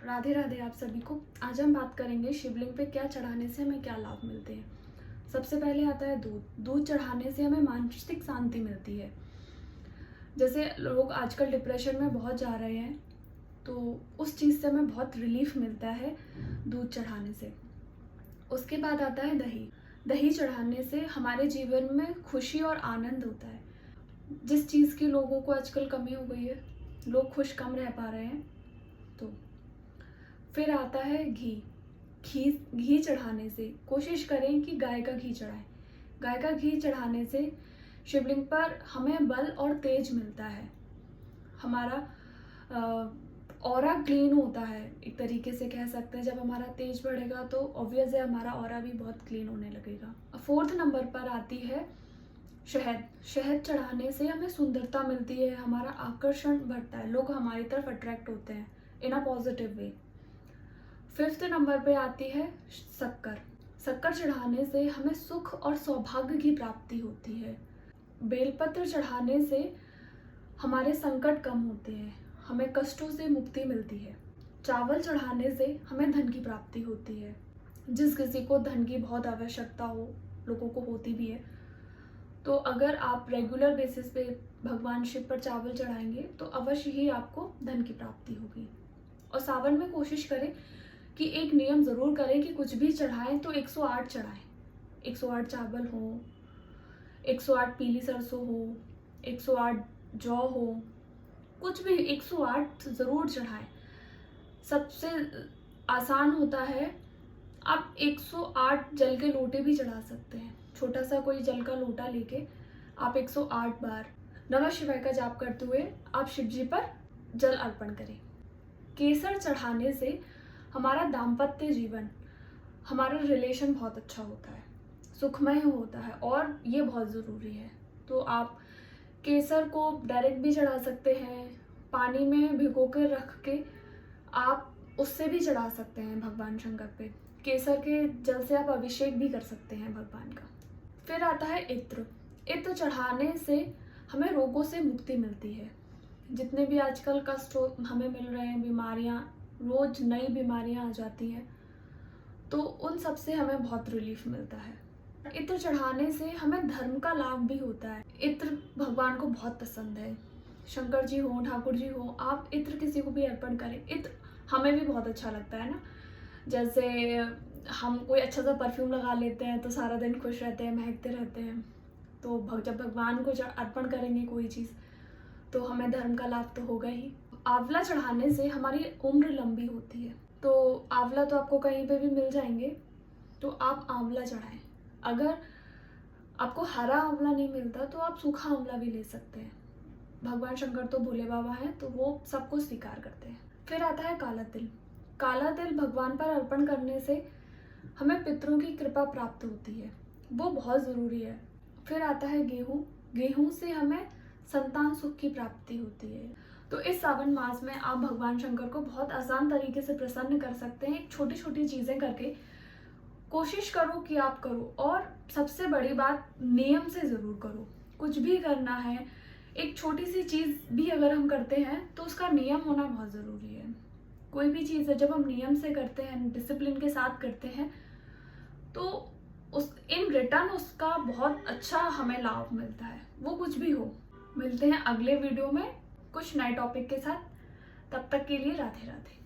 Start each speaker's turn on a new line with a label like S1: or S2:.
S1: राधे राधे आप सभी को। आज हम बात करेंगे शिवलिंग पे क्या चढ़ाने से हमें क्या लाभ मिलते हैं। सबसे पहले आता है दूध। दूध चढ़ाने से हमें मानसिक शांति मिलती है। जैसे लोग आजकल डिप्रेशन में बहुत जा रहे हैं, तो उस चीज़ से हमें बहुत रिलीफ मिलता है दूध चढ़ाने से। उसके बाद आता है दही। दही चढ़ाने से हमारे जीवन में खुशी और आनंद होता है, जिस चीज़ की लोगों को आजकल कमी हो गई है। लोग खुश कम रह पा रहे हैं। तो फिर आता है घी। घी घी चढ़ाने से कोशिश करें कि गाय का घी चढ़ाएं। गाय का घी चढ़ाने से शिवलिंग पर हमें बल और तेज मिलता है। हमारा ऑरा क्लीन होता है, एक तरीके से कह सकते हैं। जब हमारा तेज बढ़ेगा तो ऑब्वियस है हमारा ऑरा भी बहुत क्लीन होने लगेगा। 4th नंबर पर आती है शहद। शहद चढ़ाने से हमें सुंदरता मिलती है, हमारा आकर्षण बढ़ता है, लोग हमारी तरफ अट्रैक्ट होते हैं इन a positive way. 5th number पे आती है शक्कर। शक्कर चढ़ाने से हमें सुख और सौभाग्य की प्राप्ति होती है। बेलपत्र चढ़ाने से हमारे संकट कम होते हैं, हमें कष्टों से मुक्ति मिलती है। चावल चढ़ाने से हमें धन की प्राप्ति होती है। जिस किसी को धन की बहुत आवश्यकता हो, लोगों को होती भी है, तो अगर आप रेगुलर बेसिस पे भगवान शिव पर चावल चढ़ाएंगे तो अवश्य ही आपको धन की प्राप्ति होगी। और सावन में कोशिश करें कि एक नियम ज़रूर करें कि कुछ भी चढ़ाएं तो 108 चढ़ाएं। 108 चावल हो, 108 पीली सरसों हो, 108 जौ हो, कुछ भी 108 ज़रूर चढ़ाएं। सबसे आसान होता है, आप 108 जल के लोटे भी चढ़ा सकते हैं। छोटा सा कोई जल का लोटा लेके आप 108 बार नमः शिवाय का जाप करते हुए आप शिव जी पर जल अर्पण करें। केसर चढ़ाने से हमारा दाम्पत्य जीवन, हमारा रिलेशन बहुत अच्छा होता है, सुखमय होता है, और ये बहुत ज़रूरी है। तो आप केसर को डायरेक्ट भी चढ़ा सकते हैं, पानी में भिगो कर रख के आप उससे भी चढ़ा सकते हैं भगवान शंकर पे। केसर के जल से आप अभिषेक भी कर सकते हैं भगवान का। फिर आता है इत्र। इत्र चढ़ाने से हमें रोगों से मुक्ति मिलती है। जितने भी आजकल कष्ट हमें मिल रहे हैं, बीमारियां, रोज नई बीमारियां आ जाती हैं, तो उन सब से हमें बहुत रिलीफ मिलता है। इत्र चढ़ाने से हमें धर्म का लाभ भी होता है। इत्र भगवान को बहुत पसंद है। शंकर जी हो, ठाकुर जी हो, आप इत्र किसी को भी अर्पण करें। इत्र हमें भी बहुत अच्छा लगता है ना। जैसे हम कोई अच्छा सा परफ्यूम लगा लेते हैं तो सारा दिन खुश रहते हैं, महकते रहते हैं। तो जब भगवान को अर्पण करेंगे कोई चीज़, तो हमें धर्म का लाभ तो होगा ही। आंवला चढ़ाने से हमारी उम्र लंबी होती है। तो आंवला तो आपको कहीं पे भी मिल जाएंगे, तो आप आंवला चढ़ाएं। अगर आपको हरा आंवला नहीं मिलता तो आप सूखा आंवला भी ले सकते हैं। भगवान शंकर तो भोले बाबा हैं, तो वो सब कुछ स्वीकार करते हैं। फिर आता है काला तिल। काला तिल भगवान पर अर्पण करने से हमें पितरों की कृपा प्राप्त होती है, वो बहुत ज़रूरी है। फिर आता है गेहूँ। गेहूँ से हमें संतान सुख की प्राप्ति होती है। तो इस सावन मास में आप भगवान शंकर को बहुत आसान तरीके से प्रसन्न कर सकते हैं, छोटी छोटी चीज़ें करके। कोशिश करो कि आप करो, और सबसे बड़ी बात, नियम से ज़रूर करो। कुछ भी करना है, एक छोटी सी चीज़ भी अगर हम करते हैं तो उसका नियम होना बहुत ज़रूरी है। कोई भी चीज़ है, जब हम नियम से करते हैं, डिसिप्लिन के साथ करते हैं, तो उस इन रिटर्न उसका बहुत अच्छा हमें लाभ मिलता है, वो कुछ भी हो। मिलते हैं अगले वीडियो में कुछ नए टॉपिक के साथ। तब तक के लिए राधे राधे।